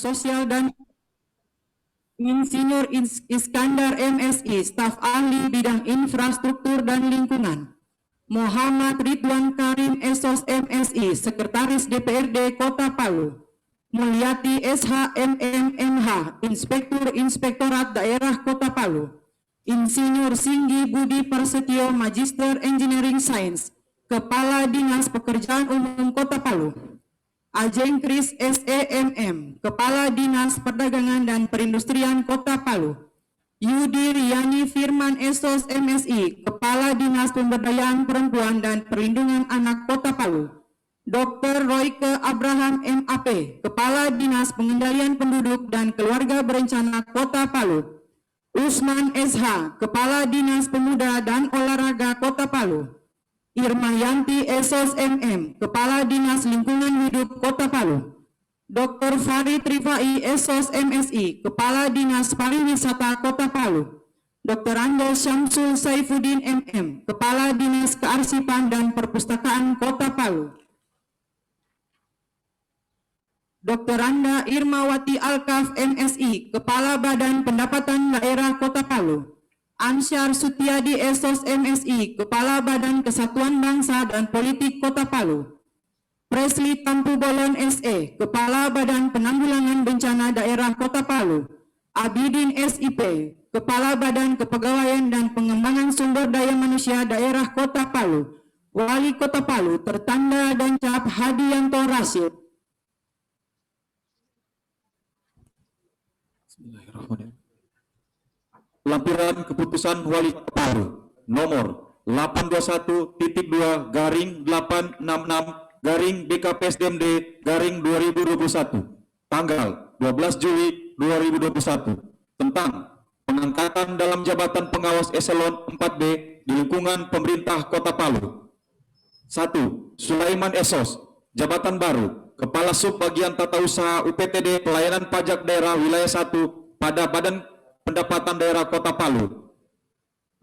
Sosial dan Insinyur Iskandar MSI, staf ahli bidang infrastruktur dan lingkungan. Muhammad Ridwan Karim Esos MSI, Sekretaris DPRD Kota Palu. Mulyati SHMMMH, Inspektur Inspektorat Daerah Kota Palu. Insinyur Singgi Budi Prasetyo, Magister Engineering Science, Kepala Dinas Pekerjaan Umum Kota Palu. Ajeng Kris SEMM, Kepala Dinas Perdagangan dan Perindustrian Kota Palu. Yudi Riani Firman Esos MSI, Kepala Dinas Pemberdayaan Perempuan dan Perlindungan Anak Kota Palu. Dr. Royke Abraham MAP, Kepala Dinas Pengendalian Penduduk dan Keluarga Berencana Kota Palu. Usman SH, Kepala Dinas Pemuda dan Olahraga Kota Palu. Irmayanti Esos MM, Kepala Dinas Lingkungan Hidup Kota Palu. Dr. Farid Rifai Esos MSI, Kepala Dinas Pariwisata Kota Palu. Dr. Anda Syamsul Saifuddin MM, Kepala Dinas Kearsipan dan Perpustakaan Kota Palu. Dr. Anda Irmawati Alkaf MSI, Kepala Badan Pendapatan Daerah Kota Palu. Ansyar Sutiadi Esos MSI, Kepala Badan Kesatuan Bangsa dan Politik Kota Palu. Presli Tampu Bolon SE, Kepala Badan Penanggulangan Bencana Daerah Kota Palu. Abidin SIP, Kepala Badan Kepegawaian dan Pengembangan Sumber Daya Manusia Daerah Kota Palu. Wali Kota Palu, tertanda dan cap Hadianto Rasyid. Bismillahirrahmanirrahim. Lampiran Keputusan Wali Kota Palu nomor 821-2-66-BKPSDMD-2021 tanggal 12 Juli 2021 tentang pengangkatan dalam jabatan pengawas eselon 4B di lingkungan pemerintah Kota Palu. 1. Sulaiman Esos, jabatan baru, Kepala Sub Bagian Tata Usaha UPTD Pelayanan Pajak Daerah Wilayah 1 pada Badan Pendapatan Daerah Kota Palu.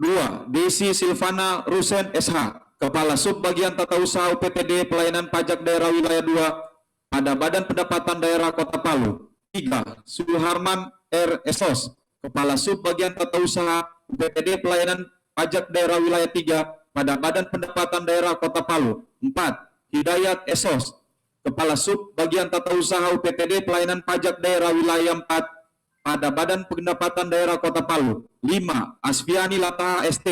2. Desi Silvana Rusen SH, Kepala Sub Bagian Tata Usaha UPTD Pelayanan Pajak Daerah Wilayah 2 pada Badan Pendapatan Daerah Kota Palu. 3. Suharman R. Esos, Kepala Sub Bagian Tata Usaha UPTD Pelayanan Pajak Daerah Wilayah 3 pada Badan Pendapatan Daerah Kota Palu. 4. Hidayat Esos, Kepala Sub Bagian Tata Usaha UPTD Pelayanan Pajak Daerah Wilayah 4 pada Badan Pendapatan Daerah Kota Palu. 5. Asfiani Lataha ST,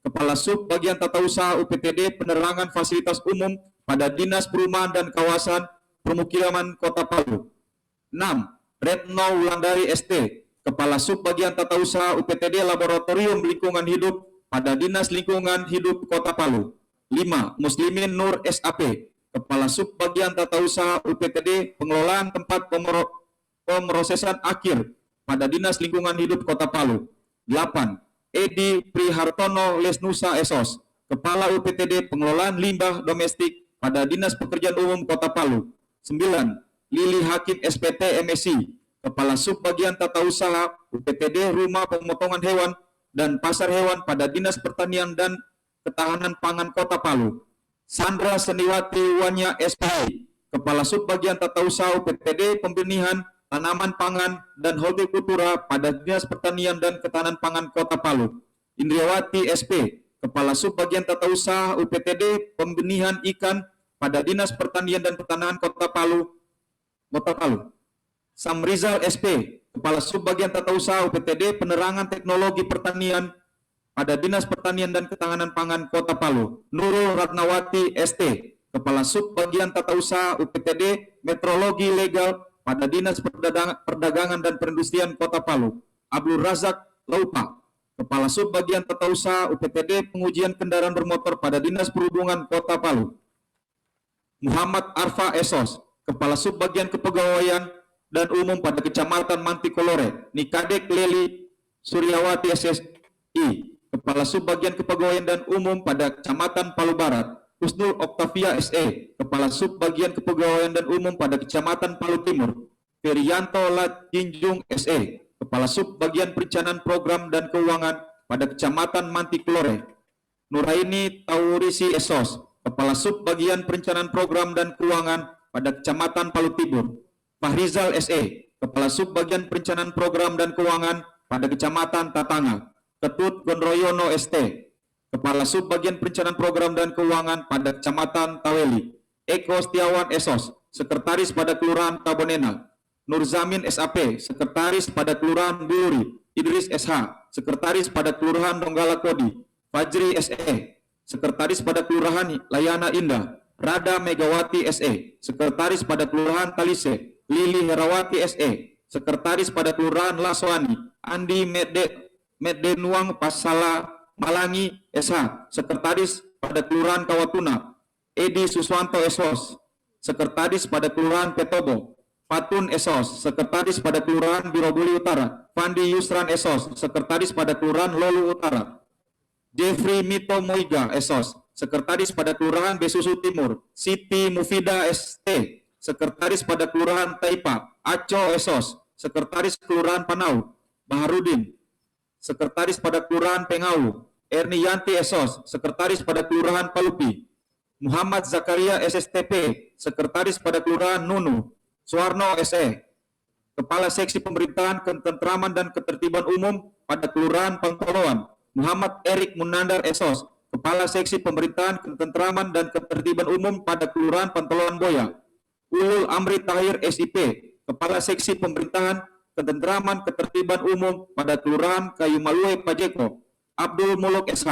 Kepala Sub Bagian Tata Usaha UPTD Penerangan Fasilitas Umum pada Dinas Perumahan dan Kawasan Permukiman Kota Palu. 6. Retno Wulandari ST, Kepala Sub Bagian Tata Usaha UPTD Laboratorium Lingkungan Hidup pada Dinas Lingkungan Hidup Kota Palu. 5. Muslimin Nur SAP, Kepala Sub Bagian Tata Usaha UPTD Pengelolaan Tempat Pemrosesan Akhir pada Dinas Lingkungan Hidup Kota Palu. 8. Edi Prihartono Lesnusa Esos, Kepala UPTD Pengelolaan Limbah Domestik pada Dinas Pekerjaan Umum Kota Palu. 9. Lili Hakim SPT MSI, Kepala Sub Bagian Tata Usaha UPTD Rumah Pemotongan Hewan dan Pasar Hewan pada Dinas Pertanian dan Ketahanan Pangan Kota Palu. Sandra Seniwati Wanya SPI, Kepala Sub Bagian Tata Usaha UPTD Pembenihan Tanaman Pangan dan Hortikultura pada Dinas Pertanian dan Ketahanan Pangan Kota Palu. Indriawati SP, Kepala Sub Bagian Tata Usaha UPTD Pembenihan Ikan pada Dinas Pertanian dan Pertanahan Kota Palu. Samrizal SP, Kepala Sub Bagian Tata Usaha UPTD Penerangan Teknologi Pertanian pada Dinas Pertanian dan Ketahanan Pangan Kota Palu. Nurul Ratnawati ST, Kepala Sub Bagian Tata Usaha UPTD Metrologi Legal pada Dinas Perdagangan dan Perindustrian Kota Palu. Abdul Razak Laupa, Kepala Sub Bagian Tata Usaha UPTD Pengujian Kendaraan Bermotor pada Dinas Perhubungan Kota Palu. Muhammad Arfa Esos, Kepala Sub Bagian Kepegawaian dan Umum pada Kecamatan Mantikolore. Nikadek Leli Suryawati SSI, Kepala Sub Bagian Kepegawaian dan Umum pada Kecamatan Palu Barat. Husnul Oktavia SE, Kepala Sub Bagian Kepegawaian dan Umum pada Kecamatan Palu Timur. Ferianto Latjinjung SE, Kepala Sub Bagian Perencanaan Program dan Keuangan pada Kecamatan Mantikolore. Nuraini Taurisi Esos, Kepala Sub Bagian Perencanaan Program dan Keuangan pada Kecamatan Palu Timur. Fahrizal SE, Kepala Subbagian Perencanaan Program dan Keuangan pada Kecamatan Tatanga, Ketut Gondroyono ST. Kepala Subbagian Perencanaan Program dan Keuangan pada Kecamatan Taweli, Eko Setiawan SOS, Sekretaris pada Kelurahan Kabonena. Nurzamin SAP, Sekretaris pada Kelurahan Buluri. Idris SH, Sekretaris pada Kelurahan Donggala Kodi. Fajri SE, Sekretaris pada Kelurahan Layana Indah. Rada Megawati SE, Sekretaris pada Kelurahan Talise. Lili Herawati SE, Sekretaris pada Kelurahan Laswani. Andi Meddenuang Pasala Malangi SH, Sekretaris pada Kelurahan Kawatuna. Edi Suswanto SOS, Sekretaris pada Kelurahan Petobo. Patun SOS, Sekretaris pada Kelurahan Birobuli Utara. Fandi Yusran SOS, Sekretaris pada Kelurahan Lolu Utara. Jeffrey Mito Moiga SOS, Sekretaris pada Kelurahan Besusu Timur. Siti Mufida ST, Sekretaris pada Kelurahan Taipa. Aco SOS, Sekretaris Kelurahan Panau. Baharudin, Sekretaris pada Kelurahan Pengau. Erni Yanti SOS, Sekretaris pada Kelurahan Palupi. Muhammad Zakaria SSTP, Sekretaris pada Kelurahan Nunu. Suwarno SE, Kepala Seksi Pemerintahan Ketentraman dan Ketertiban Umum pada Kelurahan Pangkoloan. Muhammad Erik Munandar SOS, Kepala Seksi Pemerintahan Ketentraman dan Ketertiban Umum pada Kelurahan Pantoloan Boya. Ulul Amri Tahir SIP, Kepala Seksi Pemerintahan Ketentraman Ketertiban Umum pada Kelurahan Kayu Malue Pajeko. Abdul Muluk SH,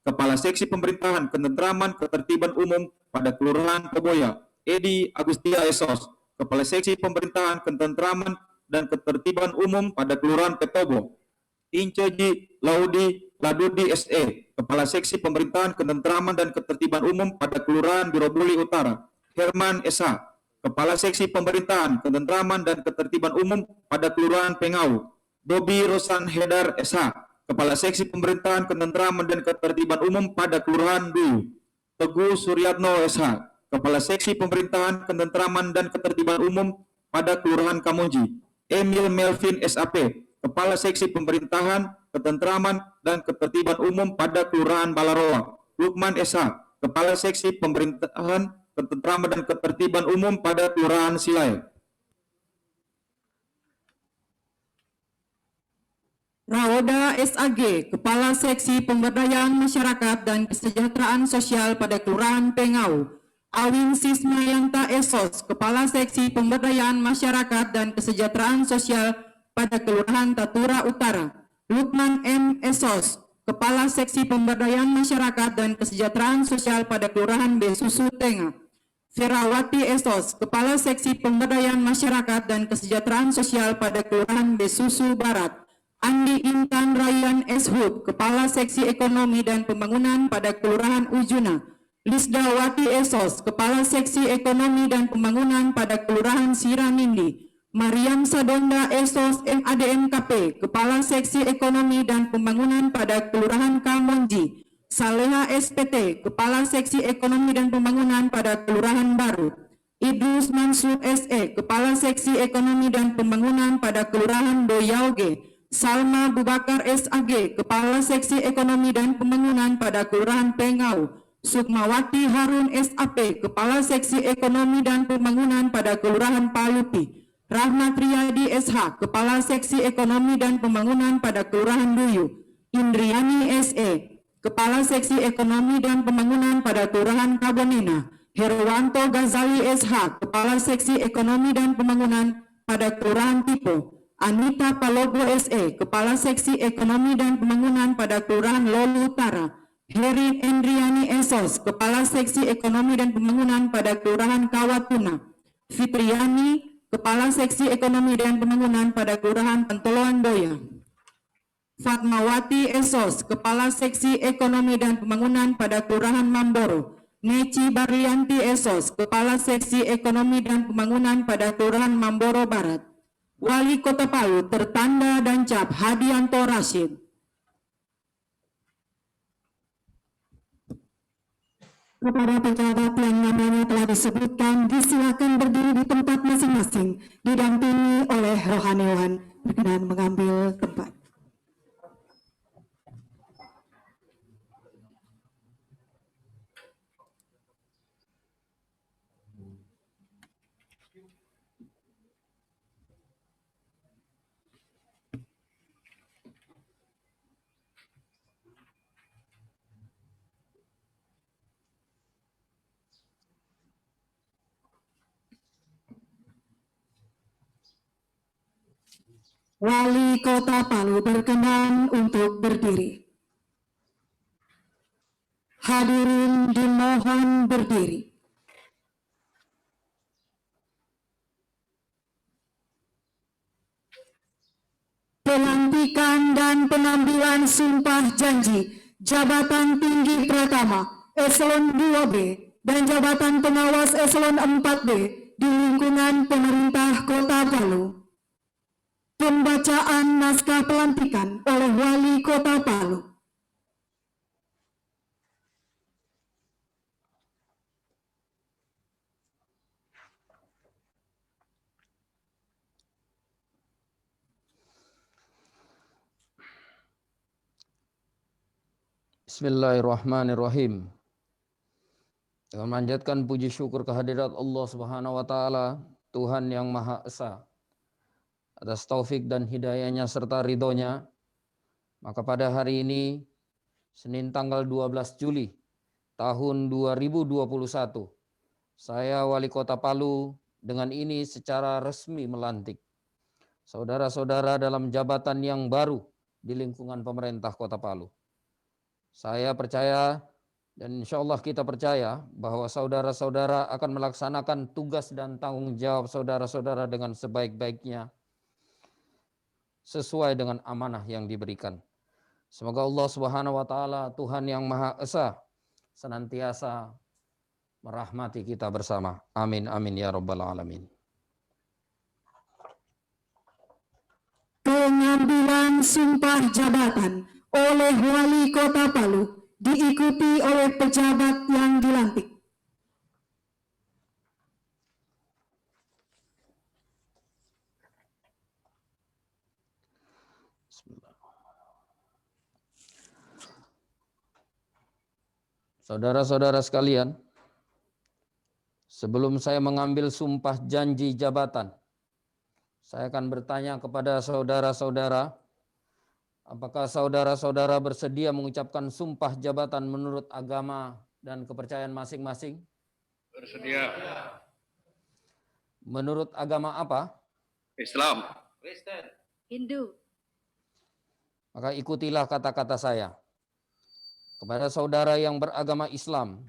Kepala Seksi Pemerintahan Ketentraman Ketertiban Umum pada Kelurahan Keboya. Edi Agustia SOS, Kepala Seksi Pemerintahan Ketentraman dan Ketertiban Umum pada Kelurahan Petobo. Inceji Laudi Ladudi SE, Kepala Seksi Pemerintahan Ketentraman dan Ketertiban Umum pada Kelurahan Birobuli Utara. Herman SH, Kepala Seksi Pemerintahan Ketentraman dan Ketertiban Umum pada Kelurahan Pengau. Bobi Rosan Hedar SH, Kepala Seksi Pemerintahan Ketentraman dan Ketertiban Umum pada Kelurahan Duyu. Teguh Suryatno SH, Kepala Seksi Pemerintahan Ketentraman dan Ketertiban Umum pada Kelurahan Kamunji. Emil Melvin SAP, Kepala Seksi Pemerintahan Ketentraman dan Ketertiban Umum pada Kelurahan Balaroa. Lukman SH, Kepala Seksi Pemerintahan Ketentraman dan Ketertiban Umum pada Kelurahan Silai. Raoda SAG, Kepala Seksi Pemberdayaan Masyarakat dan Kesejahteraan Sosial pada Kelurahan Pengau. Awin Sismayanta SOS, Kepala Seksi Pemberdayaan Masyarakat dan Kesejahteraan Sosial pada Kelurahan Tatura Utara. Lukman M. SOS, Kepala Seksi Pemberdayaan Masyarakat dan Kesejahteraan Sosial pada Kelurahan Besusu Tengah. Ferawati SOS, Kepala Seksi Pemberdayaan Masyarakat dan Kesejahteraan Sosial pada Kelurahan Besusu Barat. Andi Intan Ryan Shub, Kepala Seksi Ekonomi dan Pembangunan pada Kelurahan Ujuna. Lisdawati SOS, Kepala Seksi Ekonomi dan Pembangunan pada Kelurahan Siramindi. Mariam Sadonda SOS MADMKP, Kepala Seksi Ekonomi dan Pembangunan pada Kelurahan Kamonji. Saleha SPT, Kepala Seksi Ekonomi dan Pembangunan pada Kelurahan Baru. Idrus Mansur SE, Kepala Seksi Ekonomi dan Pembangunan pada Kelurahan Doyauge. Salma Bubakar SAG, Kepala Seksi Ekonomi dan Pembangunan pada Kelurahan Pengau. Sukmawati Harun SAP, Kepala Seksi Ekonomi dan Pembangunan pada Kelurahan Palupi. Rahmat Riyadi SH, Kepala Seksi Ekonomi dan Pembangunan pada Kelurahan Duyu. Indriani SE, Kepala Seksi Ekonomi dan Pembangunan pada Kelurahan Kabonena. Herwanto Ghazali SH, Kepala Seksi Ekonomi dan Pembangunan pada Kelurahan Tipo. Anita Palogo SE, Kepala Seksi Ekonomi dan Pembangunan pada Kelurahan Lolu Utara. Heri Endriani SOS, Kepala Seksi Ekonomi dan Pembangunan pada Kelurahan Kawatuna. Fitriani, Kepala Seksi Ekonomi dan Pembangunan pada Kelurahan Pantoloan Boya. Fatmawati SOS, Kepala Seksi Ekonomi dan Pembangunan pada Kelurahan Mamboro. Neci Barlianti SOS, Kepala Seksi Ekonomi dan Pembangunan pada Kelurahan Mamboro Barat. Wali Kota Palu tertanda dan cap Hadianto Rashid. Kepada pejabat yang namanya telah disebutkan, disilakan berdiri di tempat masing-masing, didampingi oleh rohaniwan. Berkenan mengambil tempat. Wali Kota Palu berkenan untuk berdiri. Hadirin dimohon berdiri. Pelantikan dan pengambilan sumpah janji jabatan tinggi pertama Eselon 2B dan jabatan pengawas Eselon 4B di lingkungan pemerintah Kota Palu. Pembacaan naskah pelantikan oleh Wali Kota Palu. Bismillahirrahmanirrahim. Dengan memanjatkan puji syukur kehadirat Allah Subhanahu wa taala, Tuhan yang Maha Esa, atas taufik dan hidayahnya serta ridhonya, maka pada hari ini Senin tanggal 12 Juli tahun 2021, saya Wali Kota Palu dengan ini secara resmi melantik saudara-saudara dalam jabatan yang baru di lingkungan pemerintah Kota Palu. Saya percaya dan insya Allah kita percaya bahwa saudara-saudara akan melaksanakan tugas dan tanggung jawab saudara-saudara dengan sebaik-baiknya sesuai dengan amanah yang diberikan. Semoga Allah Subhanahu wa taala, Tuhan yang Maha Esa, senantiasa merahmati kita bersama. Amin amin ya rabbal alamin. Pengambilan sumpah jabatan oleh Wali Kota Palu diikuti oleh pejabat yang dilantik. Saudara-saudara sekalian, sebelum saya mengambil sumpah janji jabatan, saya akan bertanya kepada saudara-saudara, apakah saudara-saudara bersedia mengucapkan sumpah jabatan menurut agama dan kepercayaan masing-masing? Bersedia. Menurut agama apa? Islam. Kristen. Hindu. Maka ikutilah kata-kata saya. Kepada saudara yang beragama Islam,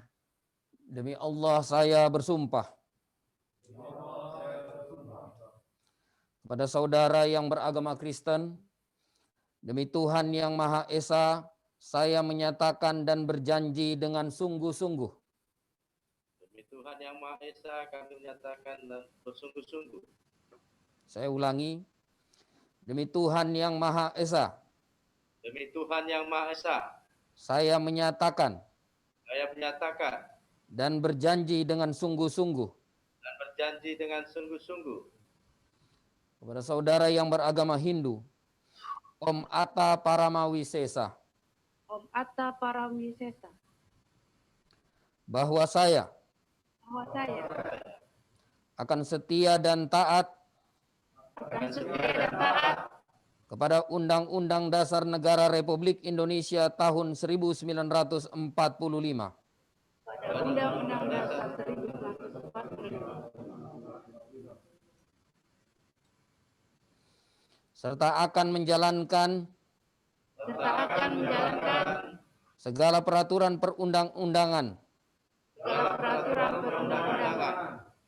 demi Allah saya bersumpah. Kepada saudara yang beragama Kristen, demi Tuhan yang Maha Esa, saya menyatakan dan berjanji dengan sungguh-sungguh. Demi Tuhan yang Maha Esa, kami menyatakan dan bersungguh-sungguh. Saya ulangi, demi Tuhan yang Maha Esa, Demi Tuhan yang Maha Esa, saya menyatakan dan berjanji dengan sungguh-sungguh. dan berjanji dengan sungguh-sungguh. Kepada saudara yang beragama Hindu, Om Atta Paramawisesa, Om Atta Paramisesa. bahwa saya Bahwa saya akan setia dan taat akan setia dan taat kepada Undang-Undang Dasar Negara Republik Indonesia tahun 1945. pada Undang-Undang Dasar 1945. Serta akan menjalankan segala peraturan perundang-undangan segala peraturan perundang-undangan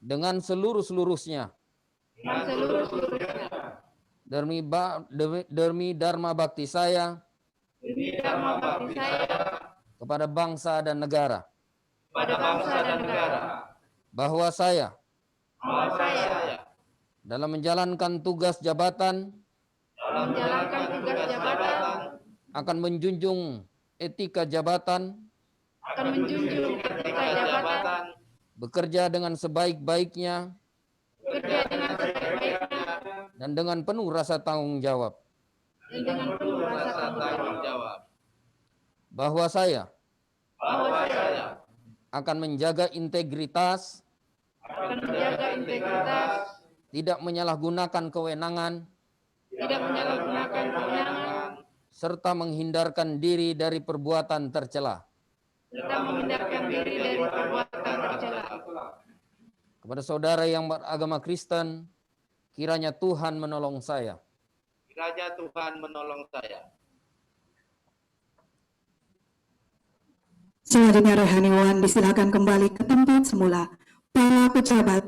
dengan seluruh-seluruhnya dan seluruh-seluruhnya demi dharma bakti saya demi dharma bakti saya kepada bangsa dan negara. pada bangsa dan negara. Bahwa saya Bahwa saya dalam menjalankan tugas jabatan akan menjunjung etika jabatan, bekerja dengan sebaik-baiknya, dan dengan penuh rasa tanggung jawab. Bahwa saya akan menjaga integritas, tidak menyalahgunakan kewenangan, serta menghindarkan diri dari perbuatan tercela. Kepada saudara yang beragama Kristen, kiranya Tuhan menolong saya kiranya Tuhan menolong saya. Selanjutnya rohaniwan disilakan kembali ke tempat semula. Para pejabat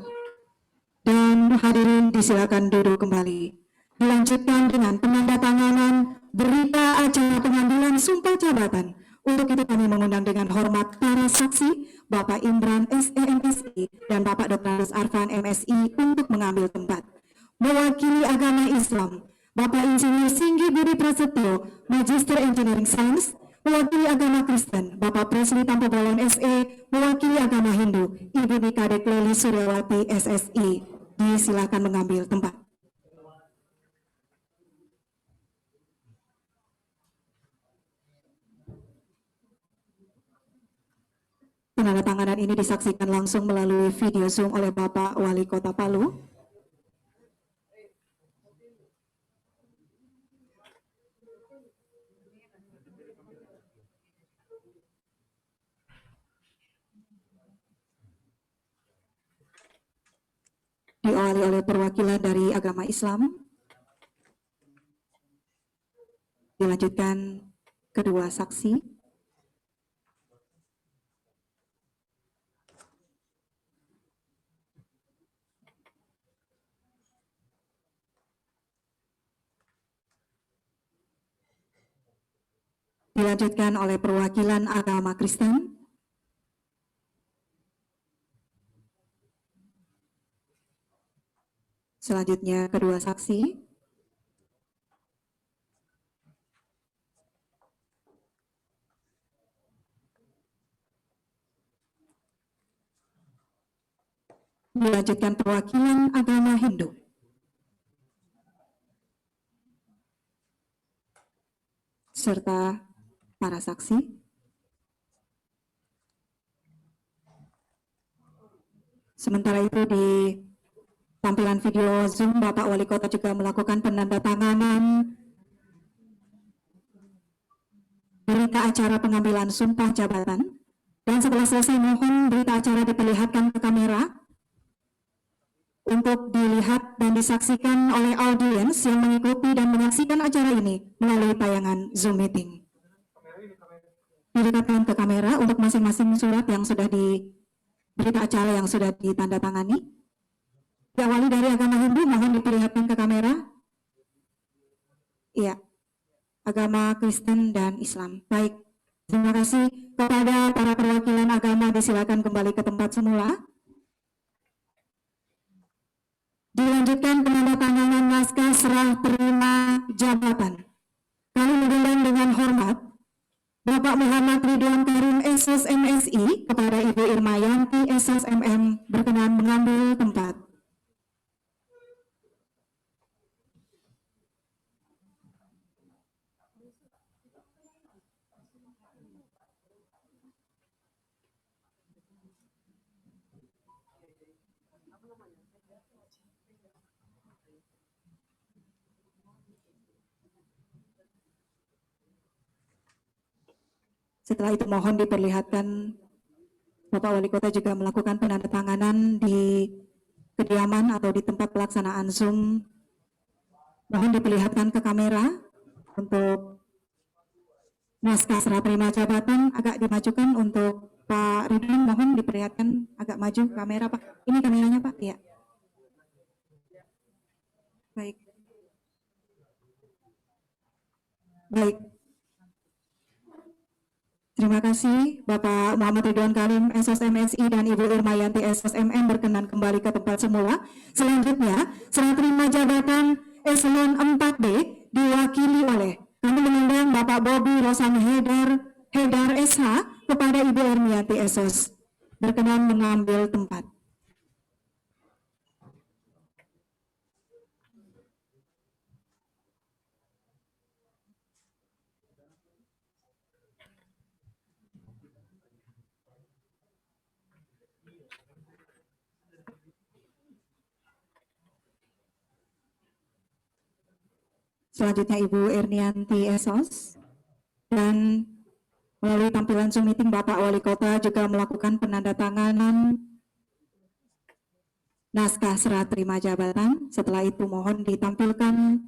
dan hadirin disilakan duduk kembali. Dilanjutkan dengan penandatanganan berita acara pengambilan sumpah jabatan. Untuk itu kami mengundang dengan hormat para saksi Bapak Imran SEMSI dan Bapak Dr. Arfan MSI untuk mengambil tempat. Mewakili agama Islam, Bapak Insinyur Singgi Budi Prasetyo, Magister Engineering Science. Mewakili agama Kristen, Bapak Presli Tampo Bolon SE. Mewakili agama Hindu, Ibu Nikadek Leli Suryawati SSI. Disilakan mengambil tempat. Penandatanganan ini disaksikan langsung melalui video Zoom oleh Bapak Wali Kota Palu. Diawali oleh perwakilan dari agama Islam. Dilanjutkan kedua saksi. Dilanjutkan oleh perwakilan agama Kristen. Selanjutnya kedua saksi. Dilanjutkan perwakilan agama Hindu. Serta para saksi. Sementara itu di tampilan video Zoom, Bapak Wali Kota juga melakukan penandatanganan berita acara pengambilan sumpah jabatan. Dan setelah selesai mohon berita acara diperlihatkan ke kamera untuk dilihat dan disaksikan oleh audiens yang mengikuti dan menyaksikan acara ini melalui tayangan Zoom meeting. Didekatkan ke kamera untuk masing-masing surat yang sudah berita acara yang sudah ditandatangani. Diawali dari agama Hindu, mohon diperlihatkan ke kamera. Iya, agama Kristen dan Islam. Baik, terima kasih kepada para perwakilan agama. Disilakan kembali ke tempat semula. Dilanjutkan penandatanganan naskah serah terima jabatan. Kami mengundang dengan hormat Bapak Muhammad Ridwan Karim SOS MSI kepada Ibu Irma Yanti SOS MM berkenan mengambil tempat. Setelah itu mohon diperlihatkan Bapak Wali Kota juga melakukan penandatanganan di kediaman atau di tempat pelaksanaan Zoom. Mohon diperlihatkan ke kamera untuk naskah serah terima jabatan. Agak dimajukan untuk Pak Ridwan, mohon diperlihatkan agak maju kamera Pak. Ini kameranya Pak, ya. Baik. Baik. Terima kasih Bapak Muhammad Ridwan Karim SOS MSI dan Ibu Irma Yanti SOS MM berkenan kembali ke tempat semula. Selanjutnya, serah terima jabatan Eselon 4B diwakili oleh kami mengundang Bapak Bobi Rosan Haidar SH kepada Ibu Ermianti SOS berkenan mengambil tempat. Selanjutnya Ibu Ernianti SOS, dan melalui tampilan Zoom meeting Bapak Wali Kota juga melakukan penandatanganan naskah serah terima jabatan. Setelah itu mohon ditampilkan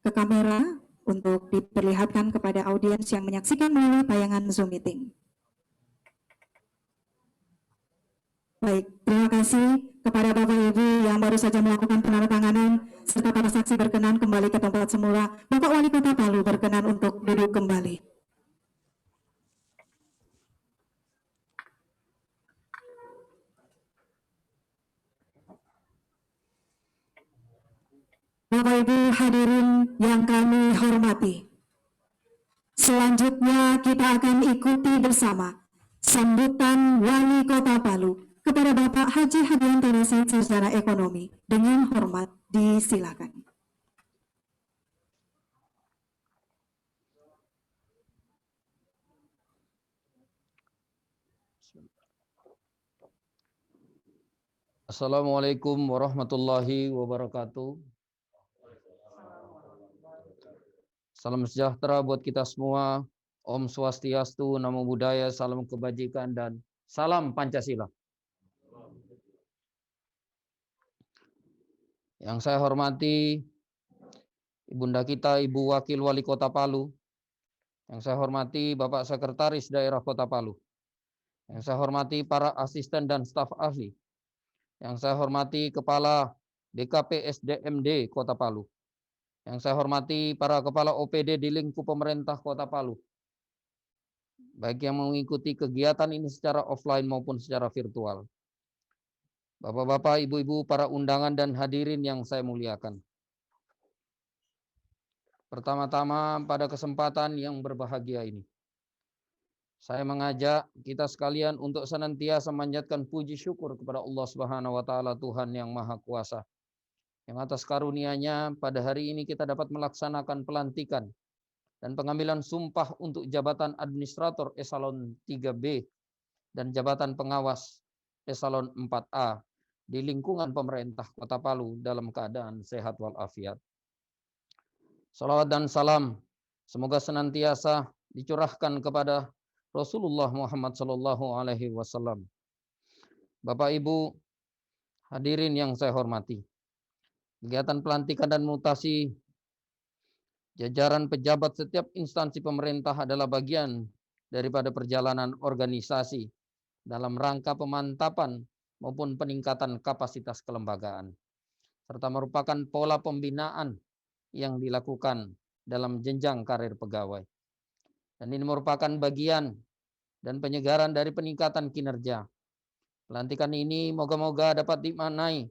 ke kamera untuk diperlihatkan kepada audiens yang menyaksikan melalui tayangan Zoom meeting. Baik, terima kasih kepada Bapak Ibu yang baru saja melakukan penandatanganan serta para saksi berkenan kembali ke tempat semula. Bapak Wali Kota Palu berkenan untuk duduk kembali. Bapak Ibu hadirin yang kami hormati, selanjutnya kita akan ikuti bersama sambutan Wali Kota Palu kepada Bapak Haji Hadianto Rasid, Sarjana Ekonomi. Dengan hormat disilakan. Assalamualaikum warahmatullahi wabarakatuh. Salam sejahtera buat kita semua. Om Swastiastu, Namo Buddhaya, salam kebajikan, dan salam Pancasila. Yang saya hormati Ibunda kita, Ibu Wakil Wali Kota Palu. Yang saya hormati Bapak Sekretaris Daerah Kota Palu. Yang saya hormati para asisten dan staf ahli. Yang saya hormati Kepala DKP SDMD Kota Palu. Yang saya hormati para Kepala OPD di lingkup pemerintah Kota Palu. Baik yang mengikuti kegiatan ini secara offline maupun secara virtual. Bapak-bapak, ibu-ibu, para undangan dan hadirin yang saya muliakan. Pertama-tama pada kesempatan yang berbahagia ini, saya mengajak kita sekalian untuk senantiasa memanjatkan puji syukur kepada Allah Subhanahu wa taala, Tuhan yang Maha Kuasa. Yang atas karunia-Nya pada hari ini kita dapat melaksanakan pelantikan dan pengambilan sumpah untuk jabatan administrator eselon 3B dan jabatan pengawas eselon 4A di lingkungan pemerintah Kota Palu dalam keadaan sehat walafiat. Salawat dan salam semoga senantiasa dicurahkan kepada Rasulullah Muhammad SAW. Bapak Ibu hadirin yang saya hormati, kegiatan pelantikan dan mutasi jajaran pejabat setiap instansi pemerintah adalah bagian daripada perjalanan organisasi dalam rangka pemantapan maupun peningkatan kapasitas kelembagaan, serta merupakan pola pembinaan yang dilakukan dalam jenjang karir pegawai. Dan ini merupakan bagian dan penyegaran dari peningkatan kinerja. Pelantikan ini moga-moga dapat dimaknai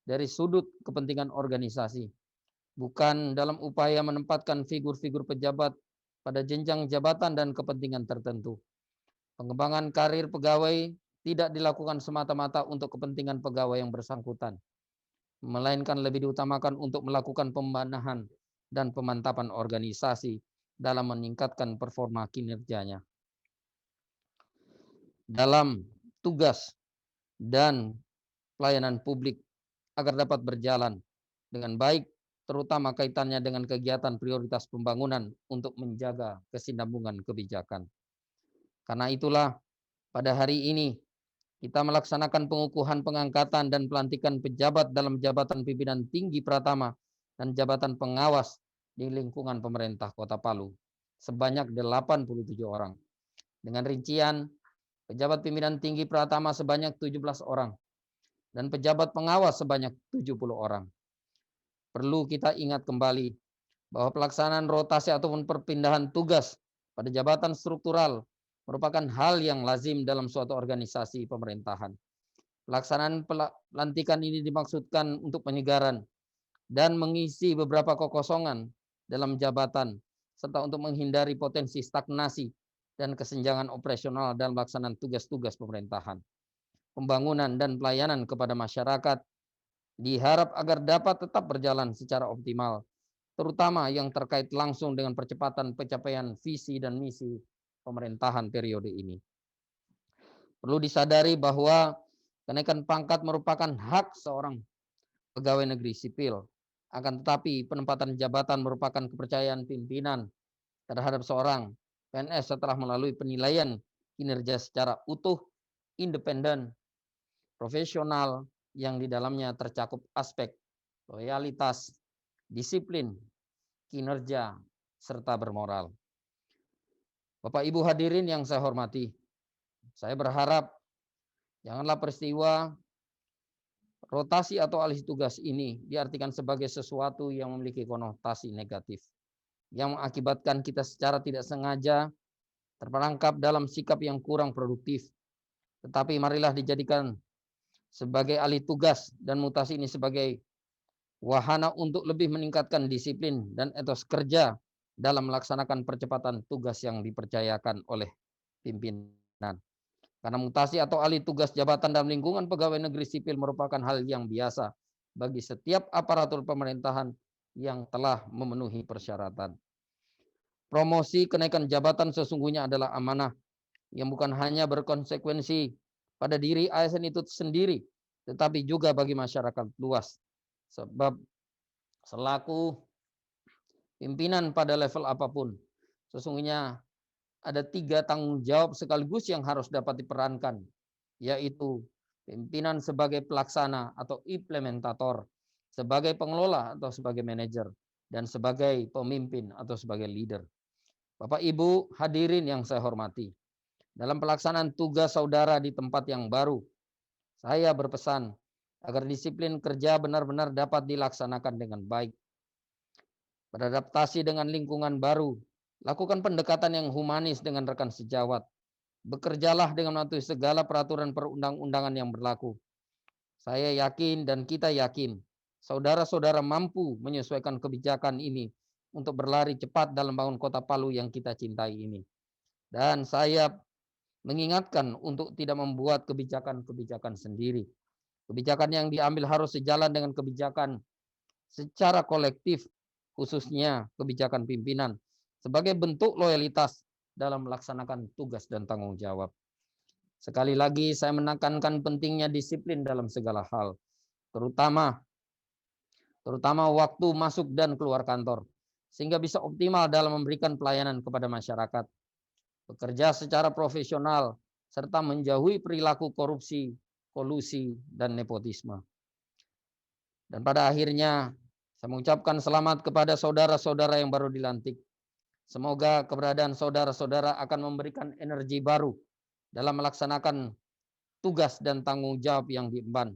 dari sudut kepentingan organisasi, bukan dalam upaya menempatkan figur-figur pejabat pada jenjang jabatan dan kepentingan tertentu. Pengembangan karir pegawai tidak dilakukan semata-mata untuk kepentingan pegawai yang bersangkutan, melainkan lebih diutamakan untuk melakukan pembenahan dan pemantapan organisasi dalam meningkatkan performa kinerjanya. Dalam tugas dan pelayanan publik agar dapat berjalan dengan baik, terutama kaitannya dengan kegiatan prioritas pembangunan untuk menjaga kesinambungan kebijakan. Karena itulah pada hari ini kita melaksanakan pengukuhan pengangkatan dan pelantikan pejabat dalam jabatan pimpinan tinggi pratama dan jabatan pengawas di lingkungan pemerintah Kota Palu sebanyak 87 orang. Dengan rincian pejabat pimpinan tinggi pratama sebanyak 17 orang dan pejabat pengawas sebanyak 70 orang. Perlu kita ingat kembali bahwa pelaksanaan rotasi ataupun perpindahan tugas pada jabatan struktural merupakan hal yang lazim dalam suatu organisasi pemerintahan. Pelaksanaan pelantikan ini dimaksudkan untuk penyegaran dan mengisi beberapa kekosongan dalam jabatan, serta untuk menghindari potensi stagnasi dan kesenjangan operasional dalam pelaksanaan tugas-tugas pemerintahan. Pembangunan dan pelayanan kepada masyarakat diharap agar dapat tetap berjalan secara optimal, terutama yang terkait langsung dengan percepatan pencapaian visi dan misi pemerintahan periode ini. Perlu disadari bahwa kenaikan pangkat merupakan hak seorang pegawai negeri sipil. Akan tetapi penempatan jabatan merupakan kepercayaan pimpinan terhadap seorang PNS setelah melalui penilaian kinerja secara utuh, independen, profesional, yang di dalamnya tercakup aspek loyalitas, disiplin, kinerja, serta bermoral. Bapak Ibu hadirin yang saya hormati, saya berharap janganlah peristiwa rotasi atau alih tugas ini diartikan sebagai sesuatu yang memiliki konotasi negatif, yang mengakibatkan kita secara tidak sengaja terperangkap dalam sikap yang kurang produktif. Tetapi marilah dijadikan sebagai alih tugas dan mutasi ini sebagai wahana untuk lebih meningkatkan disiplin dan etos kerja dalam melaksanakan percepatan tugas yang dipercayakan oleh pimpinan. Karena mutasi atau alih tugas jabatan dalam lingkungan pegawai negeri sipil merupakan hal yang biasa bagi setiap aparatur pemerintahan yang telah memenuhi persyaratan. Promosi kenaikan jabatan sesungguhnya adalah amanah yang bukan hanya berkonsekuensi pada diri ASN itu sendiri, tetapi juga bagi masyarakat luas. Sebab selaku pimpinan pada level apapun, sesungguhnya ada 3 tanggung jawab sekaligus yang harus dapat diperankan, yaitu pimpinan sebagai pelaksana atau implementator, sebagai pengelola atau sebagai manajer, dan sebagai pemimpin atau sebagai leader. Bapak Ibu hadirin yang saya hormati, dalam pelaksanaan tugas saudara di tempat yang baru, saya berpesan agar disiplin kerja benar-benar dapat dilaksanakan dengan baik. Beradaptasi dengan lingkungan baru, lakukan pendekatan yang humanis dengan rekan sejawat. Bekerjalah dengan mematuhi segala peraturan perundang-undangan yang berlaku. Saya yakin dan kita yakin, saudara-saudara mampu menyesuaikan kebijakan ini untuk berlari cepat dalam bangun kota Palu yang kita cintai ini. Dan saya mengingatkan untuk tidak membuat kebijakan-kebijakan sendiri. Kebijakan yang diambil harus sejalan dengan kebijakan secara kolektif, khususnya kebijakan pimpinan, sebagai bentuk loyalitas dalam melaksanakan tugas dan tanggung jawab. Sekali lagi saya menekankan pentingnya disiplin dalam segala hal, terutama waktu masuk dan keluar kantor, sehingga bisa optimal dalam memberikan pelayanan kepada masyarakat. Bekerja secara profesional, serta menjauhi perilaku korupsi, kolusi, dan nepotisme. Dan pada akhirnya, saya mengucapkan selamat kepada saudara-saudara yang baru dilantik. Semoga keberadaan saudara-saudara akan memberikan energi baru dalam melaksanakan tugas dan tanggung jawab yang diemban,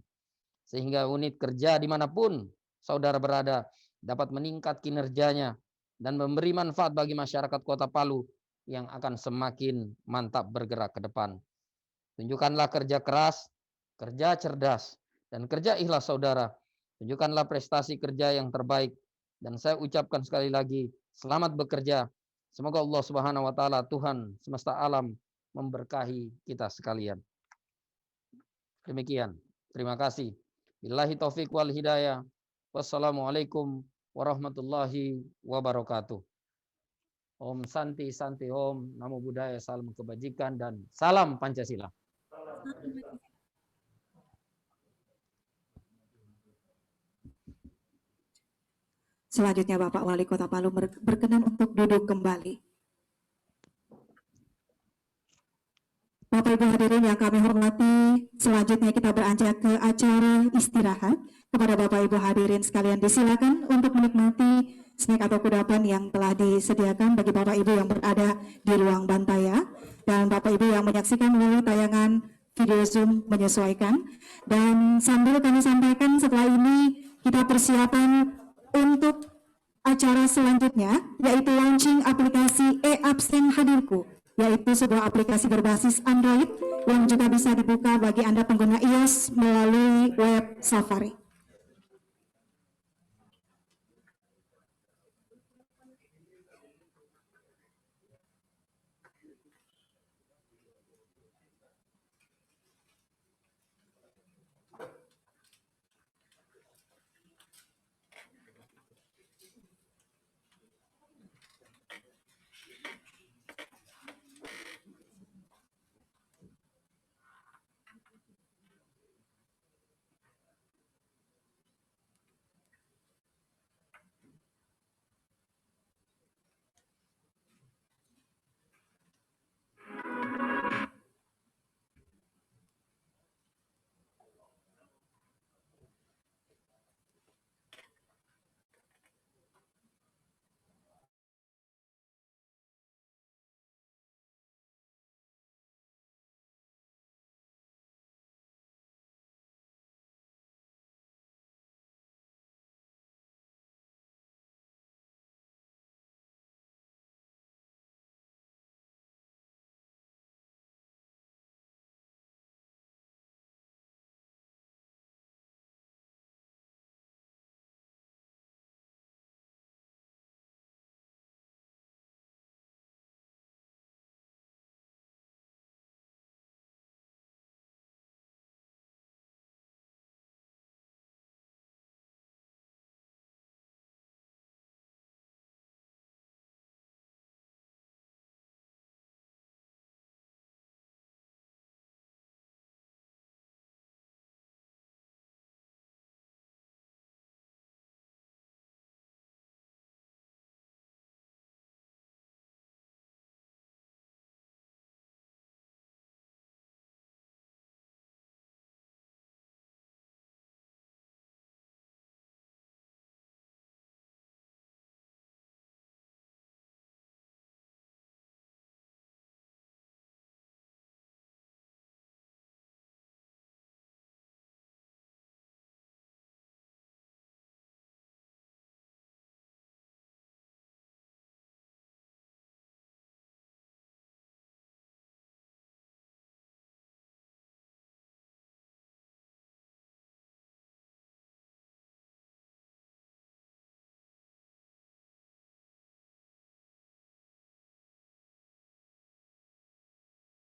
sehingga unit kerja dimanapun saudara berada dapat meningkat kinerjanya dan memberi manfaat bagi masyarakat Kota Palu yang akan semakin mantap bergerak ke depan. Tunjukkanlah kerja keras, kerja cerdas, dan kerja ikhlas saudara. Tunjukkanlah prestasi kerja yang terbaik. Dan saya ucapkan sekali lagi, selamat bekerja. Semoga Allah Subhanahu wa taala, Tuhan semesta alam, memberkahi kita sekalian. Demikian. Terima kasih. Billahi taufik wal hidayah. Wassalamualaikum warahmatullahi wabarakatuh. Om Santi Santi Om, Namo Buddhaya, salam kebajikan, dan salam Pancasila. Selanjutnya Bapak Wali Kota Palu berkenan untuk duduk kembali. Bapak Ibu hadirin yang kami hormati, selanjutnya kita beranjak ke acara istirahat. Kepada Bapak Ibu hadirin sekalian disilakan untuk menikmati snack atau kudapan yang telah disediakan bagi Bapak Ibu yang berada di ruang bantaya dan Bapak Ibu yang menyaksikan melalui tayangan video Zoom menyesuaikan. Dan sambil kami sampaikan, setelah ini kita persiapan untuk acara selanjutnya, yaitu launching aplikasi e-Absen Hadirku, yaitu sebuah aplikasi berbasis Android yang juga bisa dibuka bagi Anda pengguna iOS melalui web Safari.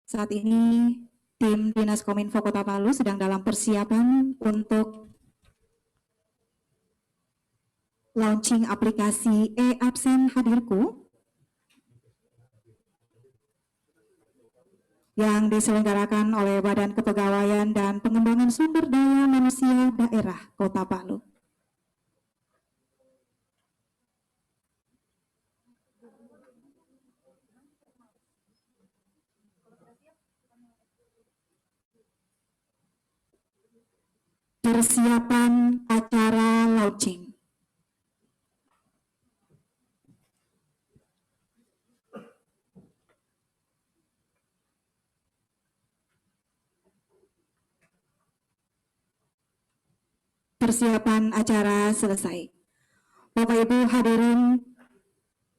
Saat ini tim Dinas Kominfo Kota Palu sedang dalam persiapan untuk launching aplikasi e-absen Hadirku yang diselenggarakan oleh Badan Kepegawaian dan Pengembangan Sumber Daya Manusia Daerah Kota Palu. Persiapan acara launching. Persiapan acara selesai. Bapak Ibu hadirin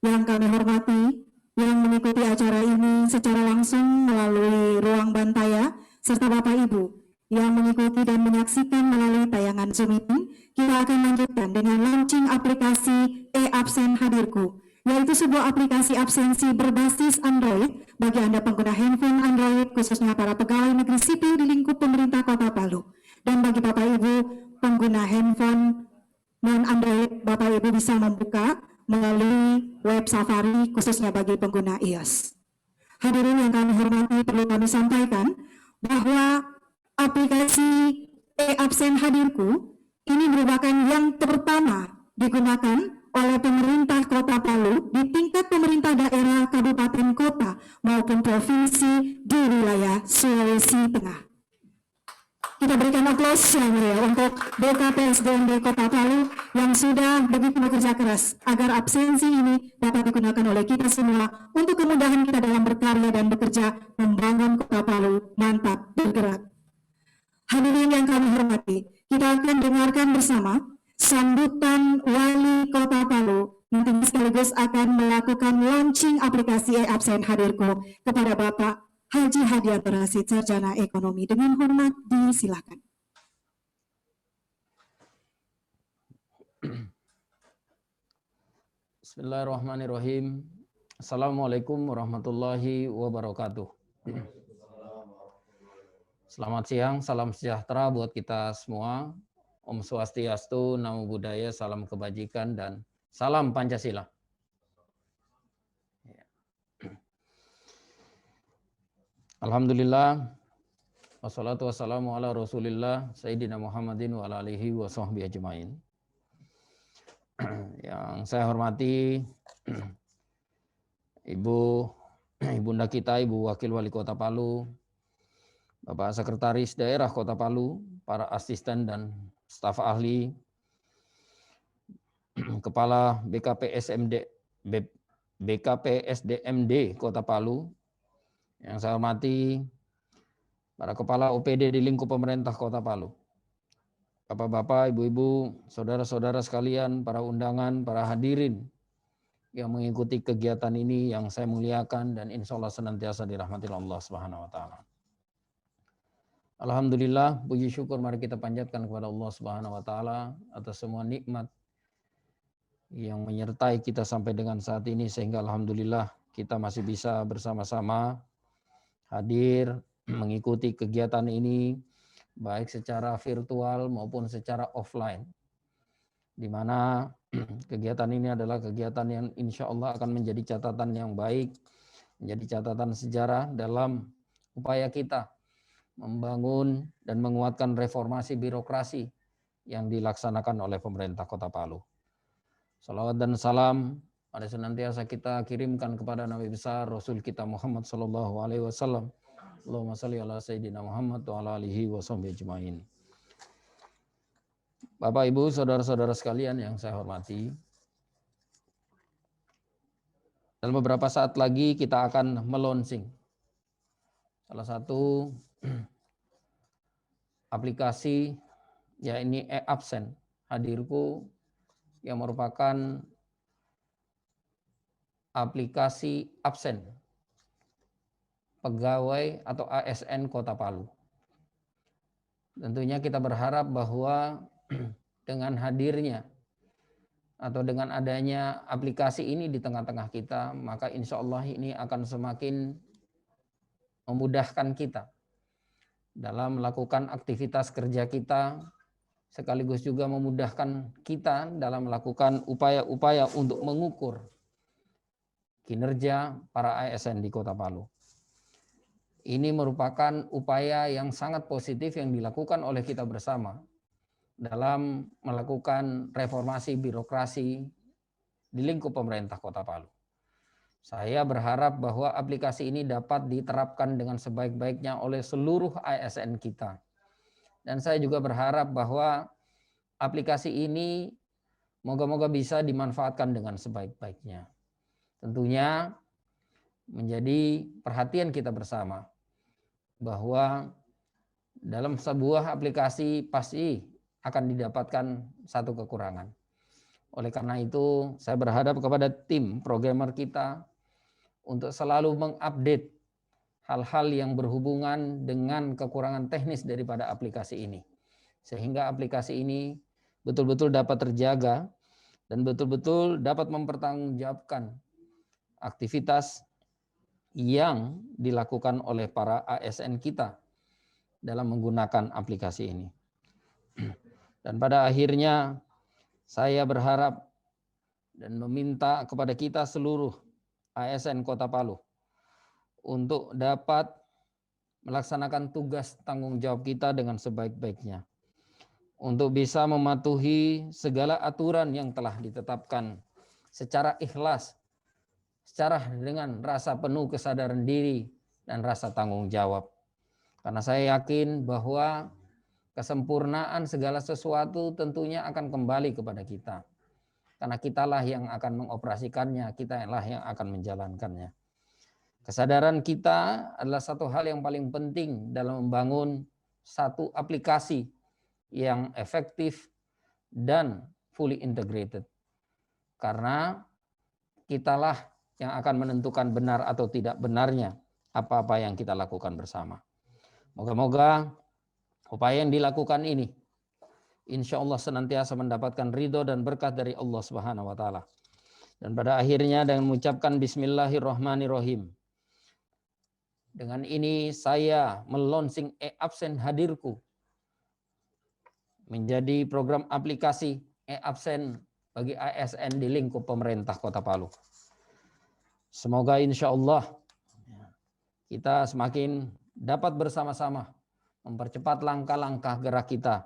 yang kami hormati, yang mengikuti acara ini secara langsung melalui ruang bantaya, serta Bapak Ibu yang mengikuti dan menyaksikan melalui tayangan Zoom meeting, kita akan lanjutkan dengan launching aplikasi e-absen Hadirku, yaitu sebuah aplikasi absensi berbasis Android bagi Anda pengguna handphone Android, khususnya para pegawai negeri sipil di lingkup pemerintah Kota Palu. Dan bagi Bapak Ibu pengguna handphone non-Android, Bapak Ibu bisa membuka melalui web Safari khususnya bagi pengguna iOS. Hadirin yang kami hormati, perlu kami sampaikan bahwa aplikasi e-absen Hadirku ini merupakan yang pertama digunakan oleh pemerintah Kota Palu di tingkat pemerintah daerah, kabupaten, kota maupun provinsi di wilayah Sulawesi Tengah. Kita berikan aplaus yang mulia untuk BKPSDMD Kota Palu yang sudah begitu bekerja keras agar absensi ini dapat digunakan oleh kita semua untuk kemudahan kita dalam berkarya dan bekerja membangun Kota Palu mantap bergerak. Hadirin yang kami hormati, kita akan dengarkan bersama sambutan Wali Kota Palu yang sekaligus akan melakukan launching aplikasi e-absen Hadirku kepada Bapak Haji Hadianto Rasid, Sarjana Ekonomi. Dengan hormat disilakan. Bismillahirrahmanirrahim. Assalamualaikum warahmatullahi wabarakatuh. Selamat siang, salam sejahtera buat kita semua. Om Swastiastu, Namo Buddhaya, salam kebajikan, dan salam Pancasila. Alhamdulillah, wassalatu wassalamu ala rasulillah, Sayyidina Muhammadin wa ala alihi wa sahbihi ajma'in. Yang saya hormati Ibunda kita, Ibu Wakil Wali Kota Palu, Bapak Sekretaris Daerah Kota Palu, para asisten dan staf ahli, Kepala BKPSDMD Kota Palu, yang saya hormati para kepala OPD di lingkup pemerintah Kota Palu, Bapak-bapak, Ibu-ibu, saudara-saudara sekalian, para undangan, para hadirin yang mengikuti kegiatan ini yang saya muliakan dan insya Allah senantiasa dirahmati Allah Subhanahu wa taala. Alhamdulillah, puji syukur mari kita panjatkan kepada Allah Subhanahu wa taala atas semua nikmat yang menyertai kita sampai dengan saat ini, sehingga alhamdulillah kita masih bisa bersama-sama hadir mengikuti kegiatan ini baik secara virtual maupun secara offline, di mana kegiatan ini adalah kegiatan yang insya Allah akan menjadi catatan yang baik, menjadi catatan sejarah dalam upaya kita membangun dan menguatkan reformasi birokrasi yang dilaksanakan oleh pemerintah Kota Palu. Salawat dan salam ada senantiasa kita kirimkan kepada Nabi besar Rasul kita Muhammad sallallahu alaihi wasallam. Allahumma shalli ala sayyidina Muhammad wa ala alihi wa sahbihi ajmain. Bapak, Ibu, saudara-saudara sekalian yang saya hormati, dalam beberapa saat lagi kita akan melaunching salah satu aplikasi, ya ini e-absen Hadirku, yang merupakan aplikasi absen pegawai atau ASN Kota Palu. Tentunya kita berharap bahwa dengan hadirnya atau dengan adanya aplikasi ini di tengah-tengah kita, maka insya Allah ini akan semakin memudahkan kita dalam melakukan aktivitas kerja kita, sekaligus juga memudahkan kita dalam melakukan upaya-upaya untuk mengukur kinerja para ASN di Kota Palu. Ini merupakan upaya yang sangat positif yang dilakukan oleh kita bersama dalam melakukan reformasi birokrasi di lingkup pemerintah Kota Palu. Saya berharap bahwa aplikasi ini dapat diterapkan dengan sebaik-baiknya oleh seluruh ASN kita. Dan saya juga berharap bahwa aplikasi ini moga-moga bisa dimanfaatkan dengan sebaik-baiknya. Tentunya menjadi perhatian kita bersama bahwa dalam sebuah aplikasi pasti akan didapatkan satu kekurangan. Oleh karena itu, saya berharap kepada tim programmer kita untuk selalu mengupdate hal-hal yang berhubungan dengan kekurangan teknis daripada aplikasi ini. Sehingga aplikasi ini betul-betul dapat terjaga dan betul-betul dapat mempertanggungjawabkan aktivitas yang dilakukan oleh para ASN kita dalam menggunakan aplikasi ini. Dan pada akhirnya saya berharap dan meminta kepada kita seluruh ASN Kota Palu untuk dapat melaksanakan tugas tanggung jawab kita dengan sebaik-baiknya. Untuk bisa mematuhi segala aturan yang telah ditetapkan secara ikhlas, secara dengan rasa penuh kesadaran diri dan rasa tanggung jawab. Karena saya yakin bahwa kesempurnaan segala sesuatu tentunya akan kembali kepada kita. Karena kitalah yang akan mengoperasikannya, kitalah yang akan menjalankannya. Kesadaran kita adalah satu hal yang paling penting dalam membangun satu aplikasi yang efektif dan fully integrated. Karena kitalah yang akan menentukan benar atau tidak benarnya apa-apa yang kita lakukan bersama. Moga-moga upaya yang dilakukan ini insya Allah senantiasa mendapatkan ridho dan berkat dari Allah Subhanahu wa Ta'ala. Dan pada akhirnya dengan mengucapkan Bismillahirrahmanirrahim. Dengan ini saya melonsing e-absen hadirku menjadi program aplikasi e-absen bagi ASN di lingkup pemerintah Kota Palu. Semoga insya Allah kita semakin dapat bersama-sama mempercepat langkah-langkah gerak kita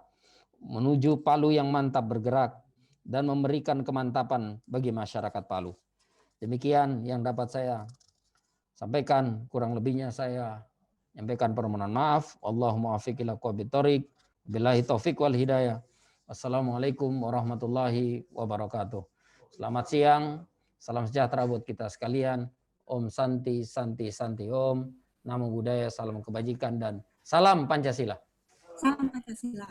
menuju Palu yang mantap bergerak dan memberikan kemantapan bagi masyarakat Palu. Demikian yang dapat saya sampaikan, kurang lebihnya saya menyampaikan permohonan maaf. Allahumma afiq ila aqwamit thoriq, billahi taufiq wal hidayah. Wassalamualaikum warahmatullahi wabarakatuh. Selamat siang, salam sejahtera buat kita sekalian. Om Santi, Santi, Santi Om. Namo Buddhaya, salam kebajikan dan salam Pancasila. Salam Pancasila.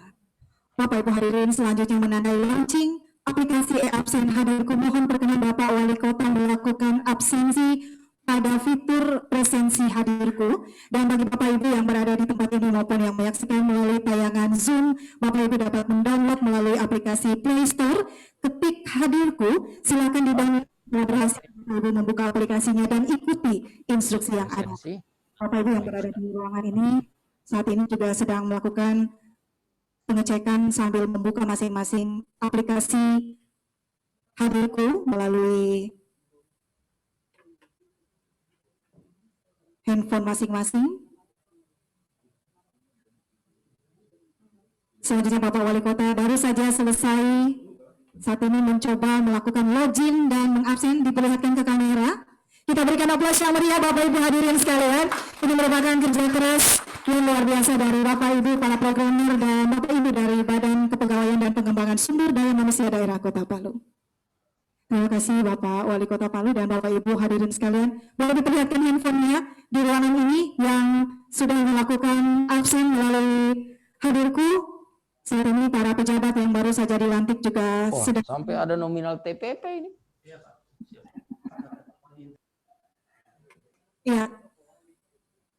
Bapak Ibu hadirin, selanjutnya menandai launching aplikasi e-absen hadirku. Mohon perkenan Bapak Wali Kota melakukan absensi pada fitur presensi hadirku. Dan bagi Bapak Ibu yang berada di tempat ini maupun yang menyaksikan melalui tayangan Zoom, Bapak Ibu dapat mendownload melalui aplikasi Play Store, ketik hadirku, silakan didownload. Berhasil Bapak Ibu membuka aplikasinya dan ikuti instruksi yang ada. Bapak Ibu yang berada di ruangan ini saat ini juga sedang melakukan pengecekan sambil membuka masing-masing aplikasi hadirku melalui handphone masing-masing. Selanjutnya Bapak Wali Kota baru saja selesai saat ini mencoba melakukan login dan mengabsen, diperlihatkan ke kamera. Kita berikan aplaus yang meriah Bapak Ibu hadirin sekalian. Ini merupakan kerja keras yang luar biasa dari Bapak Ibu para programmer dan Bapak Ibu dari Badan Kepegawaian dan Pengembangan Sumber Daya Manusia Daerah Kota Palu. Terima kasih Bapak Wali Kota Palu dan Bapak Ibu hadirin sekalian. Boleh diperlihatkan handphonenya di ruangan ini yang sudah melakukan absen melalui hadirku. Saat ini para pejabat yang baru saja dilantik juga sedang. Sampai ada nominal TPP ini. Ya.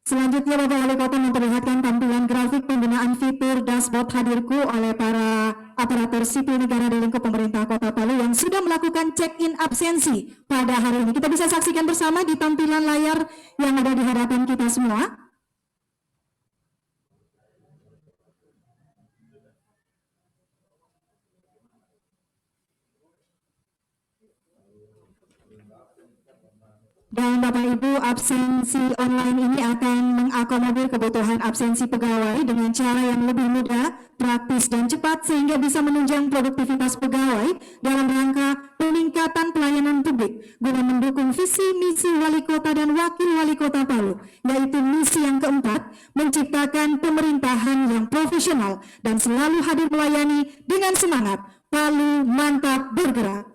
Selanjutnya Bapak Wali Kota memperlihatkan tampilan grafik penggunaan fitur dashboard hadirku oleh para aparatur sipil negara di lingkup pemerintah Kota Palu yang sudah melakukan check-in absensi pada hari ini. Kita bisa saksikan bersama di tampilan layar yang ada di hadapan kita semua. Dan Bapak Ibu, absensi online ini akan mengakomodir kebutuhan absensi pegawai dengan cara yang lebih mudah, praktis dan cepat sehingga bisa menunjang produktivitas pegawai dalam rangka peningkatan pelayanan publik guna mendukung visi misi Wali Kota dan Wakil Wali Kota Palu, yaitu misi yang keempat, menciptakan pemerintahan yang profesional dan selalu hadir melayani dengan semangat. Palu mantap bergerak.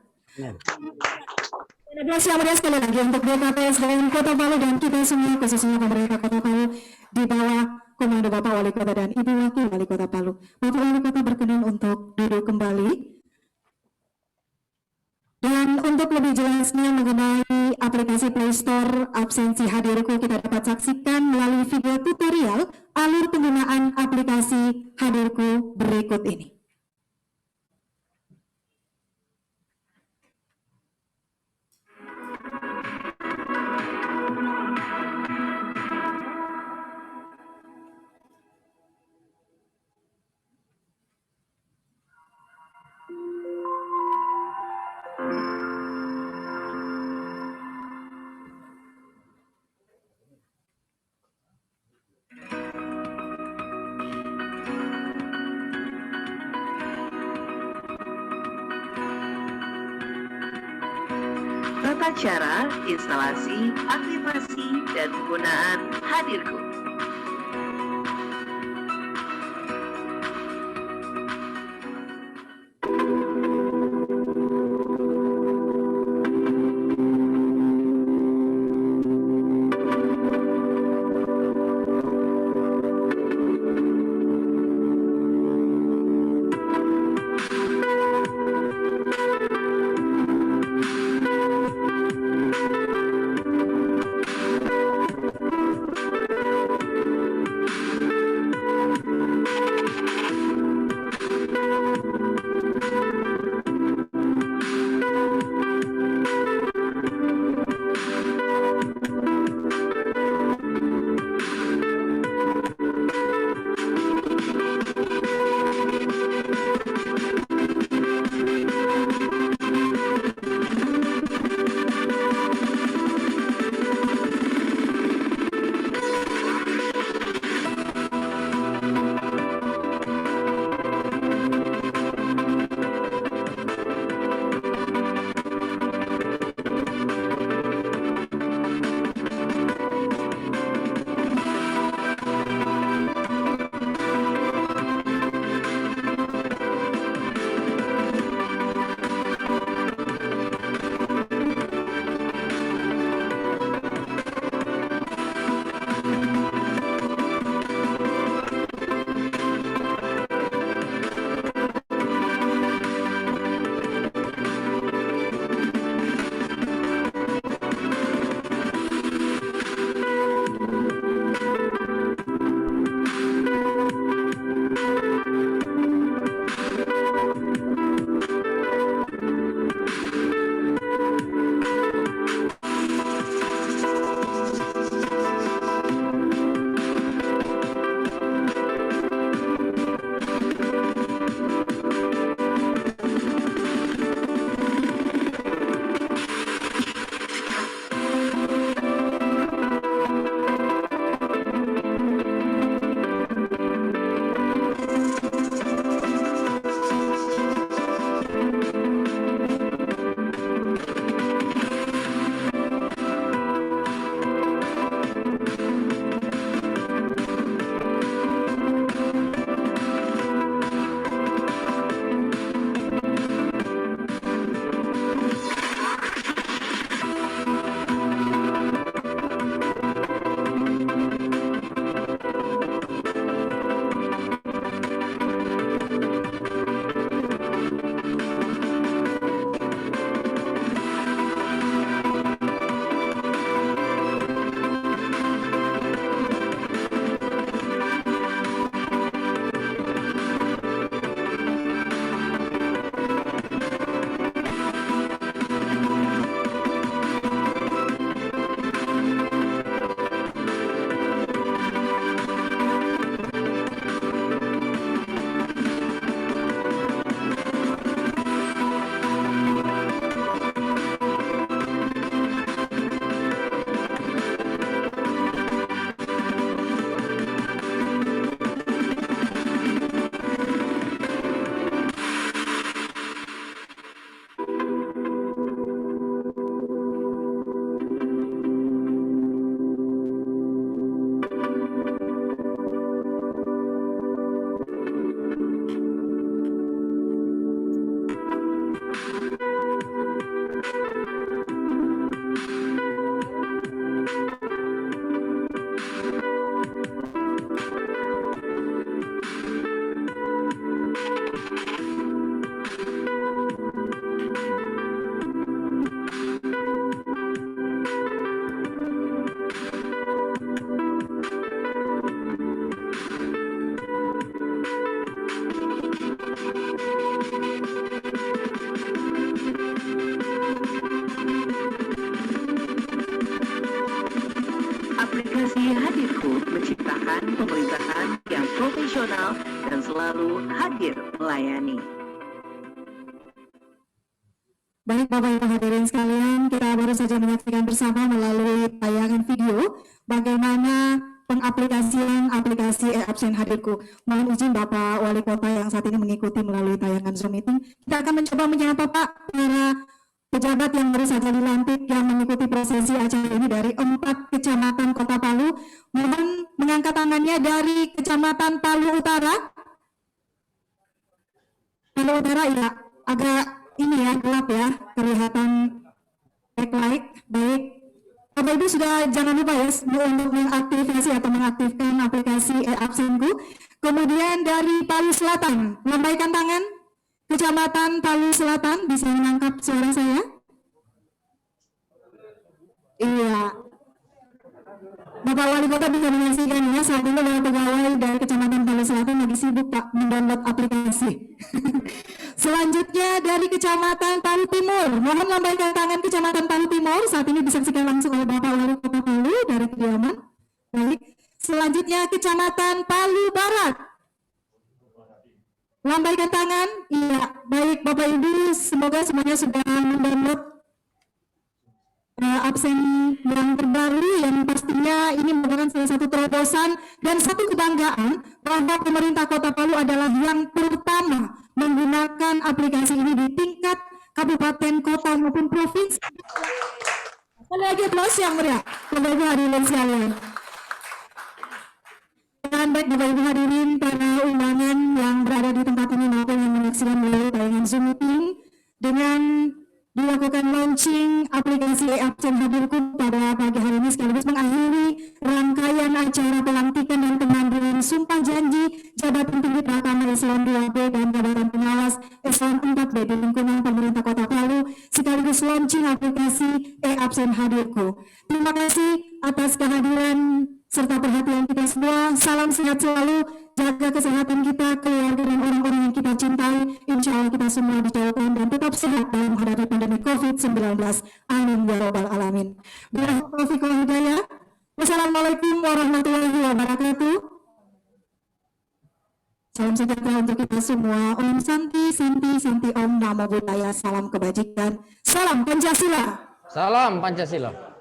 Yang mulia sekali lagi untuk BKPS dan Kota Palu dan kita semua khususnya pemerintah Kota Palu di bawah komando Bapak Wali Kota dan Ibu Wakil Wali Kota Palu. Bapak Wali Kota berkenan untuk duduk kembali. Dan untuk lebih jelasnya mengenai aplikasi Play Store absensi hadirku kita dapat saksikan melalui video tutorial alur penggunaan aplikasi hadirku berikut ini. Tata cara instalasi, aktivasi, dan penggunaan hadirku. Aplikasi Hadirku menciptakan pemerintahan yang profesional dan selalu hadir melayani. Baik Bapak Ibu hadirin sekalian, kita baru saja menyaksikan bersama melalui tayangan video bagaimana pengaplikasian aplikasi e-absen Hadirku. Mohon izin Bapak Wali Kota yang saat ini mengikuti melalui tayangan Zoom meeting. Kita akan mencoba menyapa Pak para pejabat yang baru saja dilantik yang mengikuti prosesi acara ini dari 4 kecamatan Kota Palu. Mohon mengangkat tangannya dari Kecamatan Palu Utara. Palu Utara ya, agak ini ya, gelap ya, kelihatan backlight. Baik, Bapak Ibu sudah jangan lupa ya untuk mengaktifasi atau mengaktifkan aplikasi e-absenku. Kemudian dari Palu Selatan, lambaikan tangan. Kecamatan Palu Selatan, bisa menangkap suara saya? Iya. Bapak Wali Kota bisa menyaksikan ya, saat ini para pegawai dari Kecamatan Palu Selatan lagi sibuk Pak mendownload aplikasi. Selanjutnya dari Kecamatan Palu Timur, mohon lambaikan tangan Kecamatan Palu Timur, saat ini disaksikan langsung oleh Bapak Wali Kota Palu dari kediaman. Baik. Selanjutnya Kecamatan Palu Barat. Lambaikan tangan. Iya, baik Bapak Ibu, semoga semuanya sudah mendownload absen yang terbaru yang pastinya ini merupakan salah satu terobosan dan satu kebanggaan bahwa pemerintah Kota Palu adalah yang pertama menggunakan aplikasi ini di tingkat kabupaten, kota maupun provinsi. Sekali lagi aplaus yang meriah. Bapak Ibu hadirin sekalian. Dan baik Bapak Ibu hadirin para undangan yang berada di tempat ini maupun yang menyaksikan melalui tayangan Zoom meeting, dengan dilakukan launching aplikasi e-absen Hadirku pada pagi hari ini sekaligus mengakhiri rangkaian acara pelantikan dan pengambilan sumpah janji jabatan tinggi Pratama Eselon 2B dan jabatan pengawas Eselon 4B di lingkungan pemerintah Kota Palu sekaligus launching aplikasi e-absen Hadirku. Terima kasih atas kehadiran serta perhatian kita semua. Salam sehat selalu, jaga kesehatan kita, keluarga dan orang-orang yang kita cintai. Insya Allah kita semua dijauhkan dan tetap sehat dalam menghadapi pandemi COVID-19. Amin ya robbal alamin. Taufiq wal hidayah. Wassalamualaikum warahmatullahi wabarakatuh. Salam sejahtera untuk kita semua. Om Santi, Santi, Santi Om, Namo Buddhaya. Salam kebajikan. Salam Pancasila. Salam Pancasila.